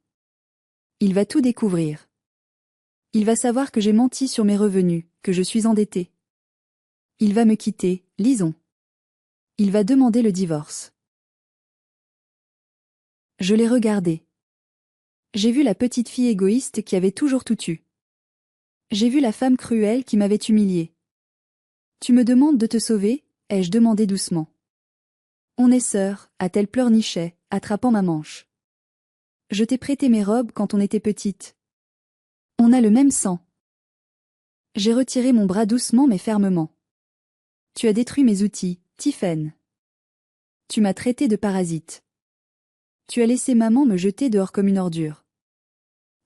Il va tout découvrir. Il va savoir que j'ai menti sur mes revenus, que je suis endettée. Il va me quitter, lisons. Il va demander le divorce. Je l'ai regardé. J'ai vu la petite fille égoïste qui avait toujours tout eu. J'ai vu la femme cruelle qui m'avait humiliée. Tu me demandes de te sauver, ai-je demandé doucement. On est sœurs, a-t-elle pleurniché, attrapant ma manche. Je t'ai prêté mes robes quand on était petite. On a le même sang. J'ai retiré mon bras doucement mais fermement. Tu as détruit mes outils, Tiffen. Tu m'as traité de parasite. Tu as laissé maman me jeter dehors comme une ordure.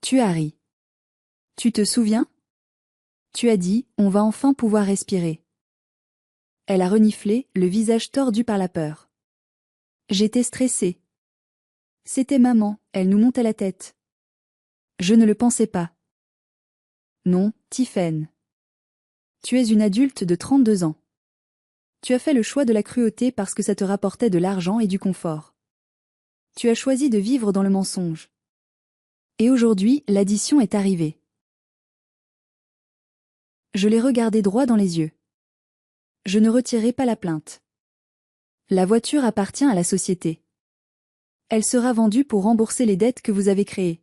Tu as ri. Tu te souviens? Tu as dit, on va enfin pouvoir respirer. Elle a reniflé, le visage tordu par la peur. J'étais stressée. C'était maman, elle nous montait la tête. Je ne le pensais pas. Non, Tiphaine. Tu es une adulte de 32 ans. Tu as fait le choix de la cruauté parce que ça te rapportait de l'argent et du confort. Tu as choisi de vivre dans le mensonge. Et aujourd'hui, l'addition est arrivée. Je l'ai regardé droit dans les yeux. Je ne retirerai pas la plainte. La voiture appartient à la société. Elle sera vendue pour rembourser les dettes que vous avez créées.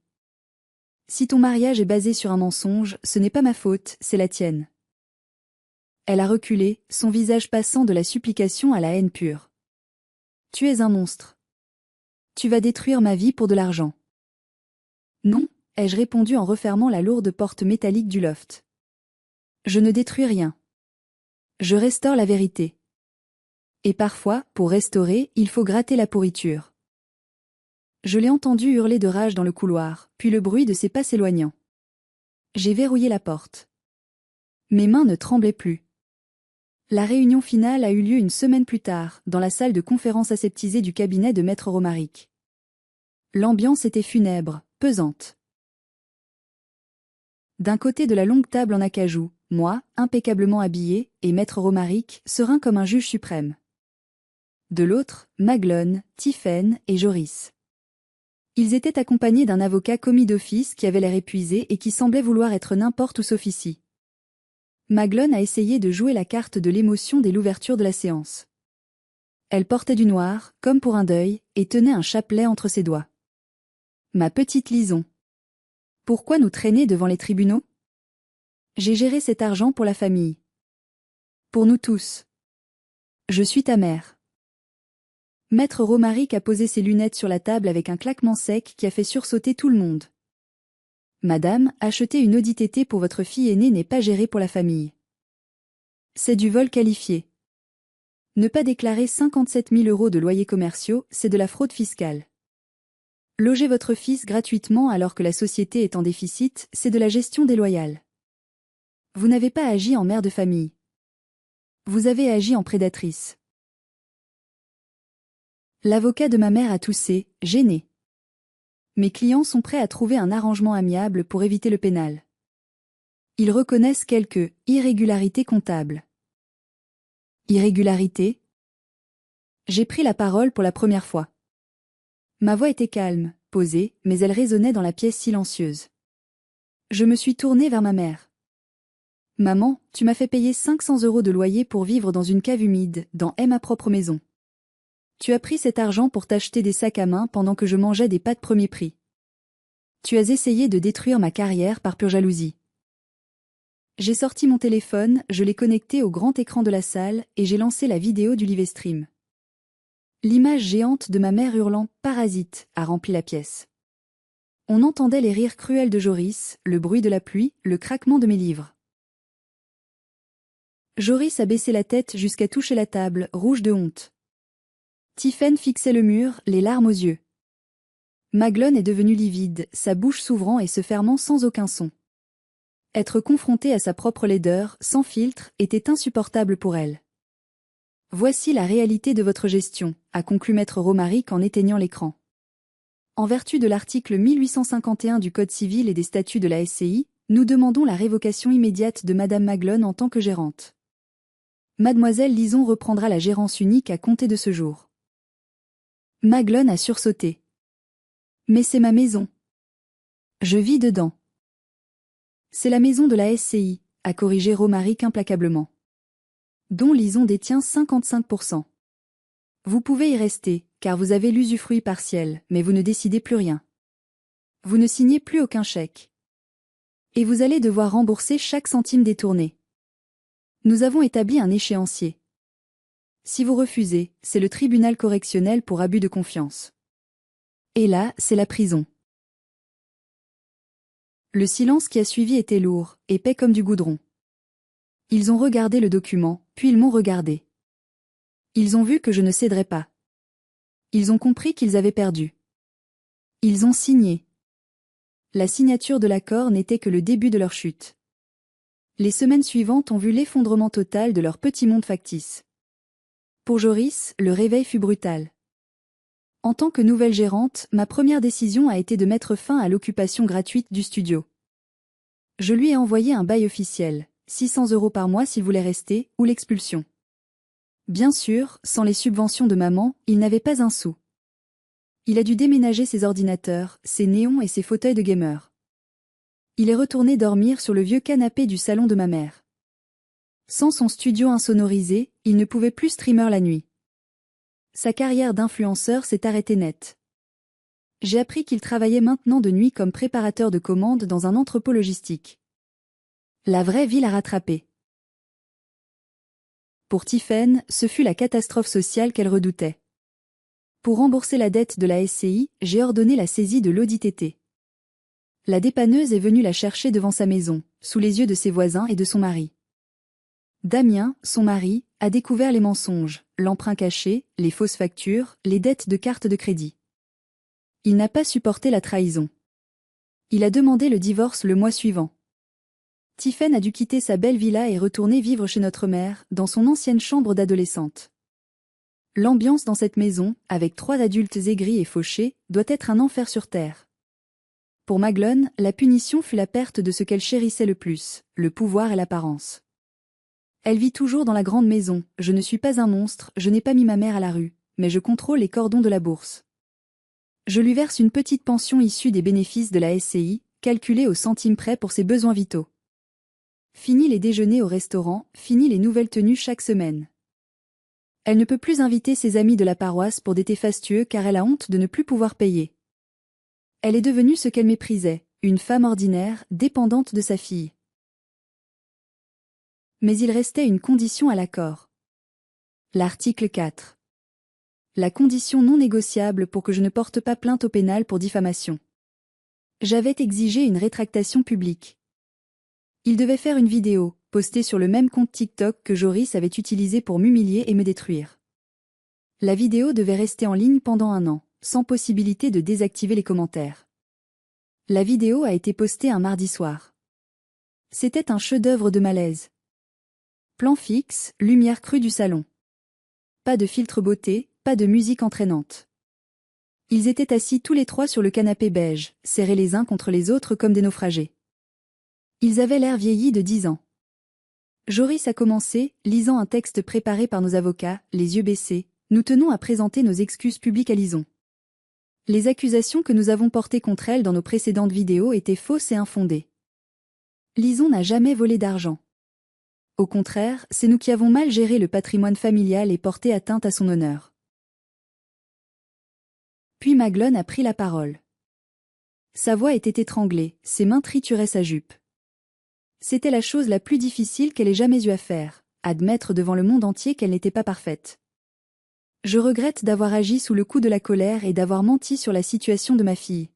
Si ton mariage est basé sur un mensonge, ce n'est pas ma faute, c'est la tienne. Elle a reculé, son visage passant de la supplication à la haine pure. Tu es un monstre. Tu vas détruire ma vie pour de l'argent. Non, ai-je répondu en refermant la lourde porte métallique du loft. Je ne détruis rien. Je restaure la vérité. Et parfois, pour restaurer, il faut gratter la pourriture. Je l'ai entendu hurler de rage dans le couloir, puis le bruit de ses pas s'éloignant. J'ai verrouillé la porte. Mes mains ne tremblaient plus. La réunion finale a eu lieu une semaine plus tard, dans la salle de conférence aseptisée du cabinet de Maître Romaric. L'ambiance était funèbre, pesante. D'un côté de la longue table en acajou, moi, impeccablement habillé, et Maître Romaric, serein comme un juge suprême. De l'autre, Maglone, Tiphaine et Joris. Ils étaient accompagnés d'un avocat commis d'office qui avait l'air épuisé et qui semblait vouloir être n'importe où sauf ici. Maglone a essayé de jouer la carte de l'émotion dès l'ouverture de la séance. Elle portait du noir, comme pour un deuil, et tenait un chapelet entre ses doigts. Ma petite Lison. Pourquoi nous traîner devant les tribunaux? J'ai géré cet argent pour la famille. Pour nous tous. Je suis ta mère. Maître Romaric a posé ses lunettes sur la table avec un claquement sec qui a fait sursauter tout le monde. Madame, acheter une Audi TT pour votre fille aînée n'est pas géré pour la famille. C'est du vol qualifié. Ne pas déclarer 57 000 € de loyers commerciaux, c'est de la fraude fiscale. Loger votre fils gratuitement alors que la société est en déficit, c'est de la gestion déloyale. Vous n'avez pas agi en mère de famille. Vous avez agi en prédatrice. L'avocat de ma mère a toussé, gêné. Mes clients sont prêts à trouver un arrangement amiable pour éviter le pénal. Ils reconnaissent quelques irrégularités comptables. Irrégularités? J'ai pris la parole pour la première fois. Ma voix était calme, posée, mais elle résonnait dans la pièce silencieuse. Je me suis tournée vers ma mère. Maman, tu m'as fait payer 500 € de loyer pour vivre dans une cave humide, dans ma propre maison. Tu as pris cet argent pour t'acheter des sacs à main pendant que je mangeais des pâtes premier prix. Tu as essayé de détruire ma carrière par pure jalousie. J'ai sorti mon téléphone, je l'ai connecté au grand écran de la salle et j'ai lancé la vidéo du live stream. L'image géante de ma mère hurlant « Parasite » a rempli la pièce. On entendait les rires cruels de Joris, le bruit de la pluie, le craquement de mes livres. Joris a baissé la tête jusqu'à toucher la table, rouge de honte. Tiphaine fixait le mur, les larmes aux yeux. Maglone est devenue livide, sa bouche s'ouvrant et se fermant sans aucun son. Être confrontée à sa propre laideur, sans filtre, était insupportable pour elle. Voici la réalité de votre gestion, a conclu Maître Romaric en éteignant l'écran. En vertu de l'article 1851 du Code civil et des statuts de la SCI, nous demandons la révocation immédiate de Madame Maglone en tant que gérante. Mademoiselle Lison reprendra la gérance unique à compter de ce jour. Maglone a sursauté. Mais c'est ma maison. Je vis dedans. C'est la maison de la SCI, a corrigé Romaric implacablement. Dont Lison détient 55%. Vous pouvez y rester, car vous avez l'usufruit partiel, mais vous ne décidez plus rien. Vous ne signez plus aucun chèque. Et vous allez devoir rembourser chaque centime détourné. Nous avons établi un échéancier. Si vous refusez, c'est le tribunal correctionnel pour abus de confiance. Et là, c'est la prison. Le silence qui a suivi était lourd, épais comme du goudron. Ils ont regardé le document, puis ils m'ont regardé. Ils ont vu que je ne céderais pas. Ils ont compris qu'ils avaient perdu. Ils ont signé. La signature de l'accord n'était que le début de leur chute. Les semaines suivantes ont vu l'effondrement total de leur petit monde factice. Pour Joris, le réveil fut brutal. En tant que nouvelle gérante, ma première décision a été de mettre fin à l'occupation gratuite du studio. Je lui ai envoyé un bail officiel, 600 € par mois s'il voulait rester, ou l'expulsion. Bien sûr, sans les subventions de maman, il n'avait pas un sou. Il a dû déménager ses ordinateurs, ses néons et ses fauteuils de gamer. Il est retourné dormir sur le vieux canapé du salon de ma mère. Sans son studio insonorisé, il ne pouvait plus streamer la nuit. Sa carrière d'influenceur s'est arrêtée net. J'ai appris qu'il travaillait maintenant de nuit comme préparateur de commandes dans un entrepôt logistique. La vraie vie l'a rattrapé. Pour Tiphaine, ce fut la catastrophe sociale qu'elle redoutait. Pour rembourser la dette de la SCI, j'ai ordonné la saisie de l'AUDITT. La dépanneuse est venue la chercher devant sa maison, sous les yeux de ses voisins et de son mari. Damien, son mari, a découvert les mensonges, l'emprunt caché, les fausses factures, les dettes de carte de crédit. Il n'a pas supporté la trahison. Il a demandé le divorce le mois suivant. Tiphaine a dû quitter sa belle villa et retourner vivre chez notre mère, dans son ancienne chambre d'adolescente. L'ambiance dans cette maison, avec 3 adultes aigris et fauchés, doit être un enfer sur terre. Pour Maglone, la punition fut la perte de ce qu'elle chérissait le plus, le pouvoir et l'apparence. Elle vit toujours dans la grande maison, je ne suis pas un monstre, je n'ai pas mis ma mère à la rue, mais je contrôle les cordons de la bourse. Je lui verse une petite pension issue des bénéfices de la SCI, calculée au centime près pour ses besoins vitaux. Fini les déjeuners au restaurant, fini les nouvelles tenues chaque semaine. Elle ne peut plus inviter ses amis de la paroisse pour des thés fastueux car elle a honte de ne plus pouvoir payer. Elle est devenue ce qu'elle méprisait, une femme ordinaire, dépendante de sa fille. Mais il restait une condition à l'accord. L'article 4. La condition non négociable pour que je ne porte pas plainte au pénal pour diffamation. J'avais exigé une rétractation publique. Il devait faire une vidéo, postée sur le même compte TikTok que Joris avait utilisé pour m'humilier et me détruire. La vidéo devait rester en ligne pendant 1 an, sans possibilité de désactiver les commentaires. La vidéo a été postée un mardi soir. C'était un chef-d'œuvre de malaise. Plan fixe, lumière crue du salon. Pas de filtre beauté, pas de musique entraînante. Ils étaient assis tous les 3 sur le canapé beige, serrés les uns contre les autres comme des naufragés. Ils avaient l'air vieillis de 10 ans. Joris a commencé, lisant un texte préparé par nos avocats, les yeux baissés. Nous tenons à présenter nos excuses publiques à Lison. Les accusations que nous avons portées contre elle dans nos précédentes vidéos étaient fausses et infondées. Lison n'a jamais volé d'argent. Au contraire, c'est nous qui avons mal géré le patrimoine familial et porté atteinte à son honneur. Puis Maglone a pris la parole. Sa voix était étranglée, ses mains trituraient sa jupe. C'était la chose la plus difficile qu'elle ait jamais eu à faire, admettre devant le monde entier qu'elle n'était pas parfaite. Je regrette d'avoir agi sous le coup de la colère et d'avoir menti sur la situation de ma fille.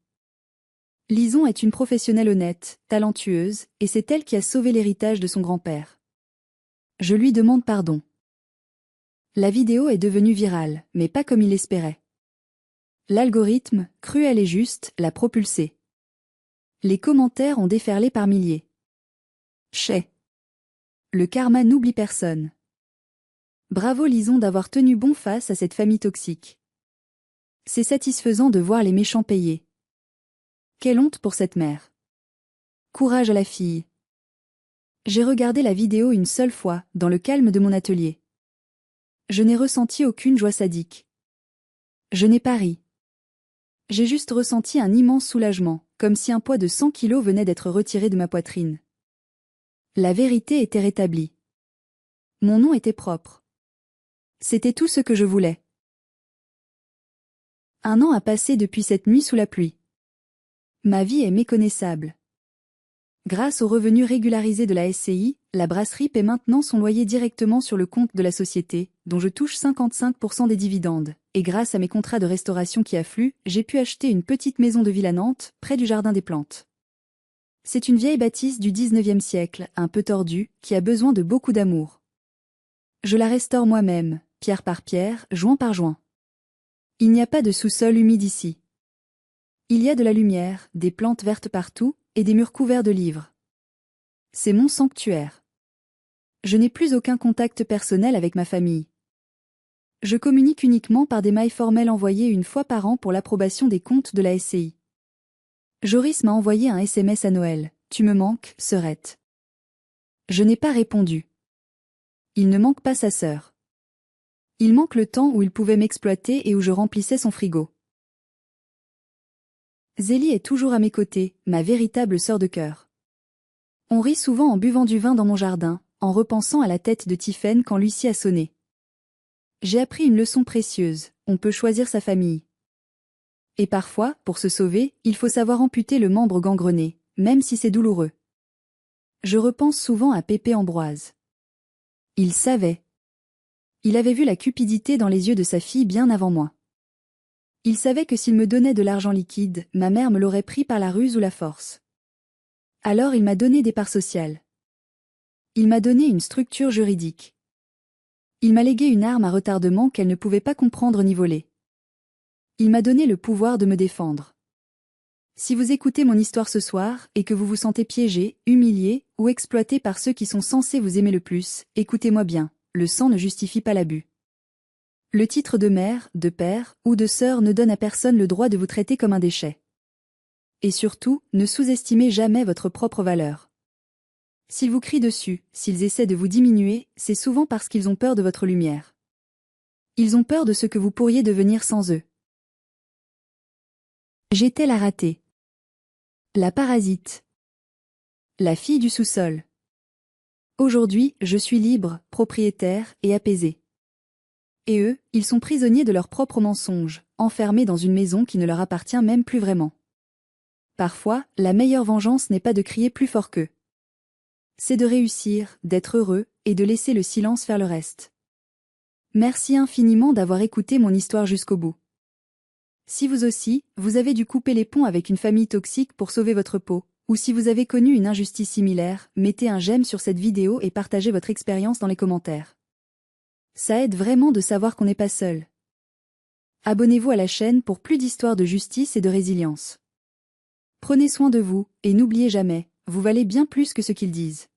Lison est une professionnelle honnête, talentueuse, et c'est elle qui a sauvé l'héritage de son grand-père. Je lui demande pardon. La vidéo est devenue virale, mais pas comme il l'espérait. L'algorithme, cruel et juste, l'a propulsée. Les commentaires ont déferlé par milliers. Chais. Le karma n'oublie personne. Bravo Lison d'avoir tenu bon face à cette famille toxique. C'est satisfaisant de voir les méchants payer. Quelle honte pour cette mère. Courage à la fille. J'ai regardé la vidéo une seule fois, dans le calme de mon atelier. Je n'ai ressenti aucune joie sadique. Je n'ai pas ri. J'ai juste ressenti un immense soulagement, comme si un poids de 100 kilos venait d'être retiré de ma poitrine. La vérité était rétablie. Mon nom était propre. C'était tout ce que je voulais. 1 an a passé depuis cette nuit sous la pluie. Ma vie est méconnaissable. Grâce aux revenus régularisés de la SCI, la brasserie paie maintenant son loyer directement sur le compte de la société, dont je touche 55% des dividendes, et grâce à mes contrats de restauration qui affluent, j'ai pu acheter une petite maison de ville à Nantes, près du Jardin des Plantes. C'est une vieille bâtisse du 19e siècle, un peu tordue, qui a besoin de beaucoup d'amour. Je la restaure moi-même, pierre par pierre, joint par joint. Il n'y a pas de sous-sol humide ici. Il y a de la lumière, des plantes vertes partout, et des murs couverts de livres. C'est mon sanctuaire. Je n'ai plus aucun contact personnel avec ma famille. Je communique uniquement par des mails formels envoyés une fois par an pour l'approbation des comptes de la SCI. Joris m'a envoyé un SMS à Noël. Tu me manques, sœurette. Je n'ai pas répondu. Il ne manque pas sa sœur. Il manque le temps où il pouvait m'exploiter et où je remplissais son frigo. Zélie est toujours à mes côtés, ma véritable sœur de cœur. On rit souvent en buvant du vin dans mon jardin, en repensant à la tête de Tiphaine quand Lucie a sonné. J'ai appris une leçon précieuse, on peut choisir sa famille. Et parfois, pour se sauver, il faut savoir amputer le membre gangrené, même si c'est douloureux. Je repense souvent à Pépé Ambroise. Il savait. Il avait vu la cupidité dans les yeux de sa fille bien avant moi. Il savait que s'il me donnait de l'argent liquide, ma mère me l'aurait pris par la ruse ou la force. Alors il m'a donné des parts sociales. Il m'a donné une structure juridique. Il m'a légué une arme à retardement qu'elle ne pouvait pas comprendre ni voler. Il m'a donné le pouvoir de me défendre. Si vous écoutez mon histoire ce soir et que vous vous sentez piégé, humilié ou exploité par ceux qui sont censés vous aimer le plus, écoutez-moi bien, le sang ne justifie pas l'abus. Le titre de mère, de père ou de sœur ne donne à personne le droit de vous traiter comme un déchet. Et surtout, ne sous-estimez jamais votre propre valeur. S'ils vous crient dessus, s'ils essaient de vous diminuer, c'est souvent parce qu'ils ont peur de votre lumière. Ils ont peur de ce que vous pourriez devenir sans eux. J'étais la ratée. La parasite. La fille du sous-sol. Aujourd'hui, je suis libre, propriétaire et apaisée. Et eux, ils sont prisonniers de leurs propres mensonges, enfermés dans une maison qui ne leur appartient même plus vraiment. Parfois, la meilleure vengeance n'est pas de crier plus fort qu'eux. C'est de réussir, d'être heureux, et de laisser le silence faire le reste. Merci infiniment d'avoir écouté mon histoire jusqu'au bout. Si vous aussi, vous avez dû couper les ponts avec une famille toxique pour sauver votre peau, ou si vous avez connu une injustice similaire, mettez un j'aime sur cette vidéo et partagez votre expérience dans les commentaires. Ça aide vraiment de savoir qu'on n'est pas seul. Abonnez-vous à la chaîne pour plus d'histoires de justice et de résilience. Prenez soin de vous, et n'oubliez jamais, vous valez bien plus que ce qu'ils disent.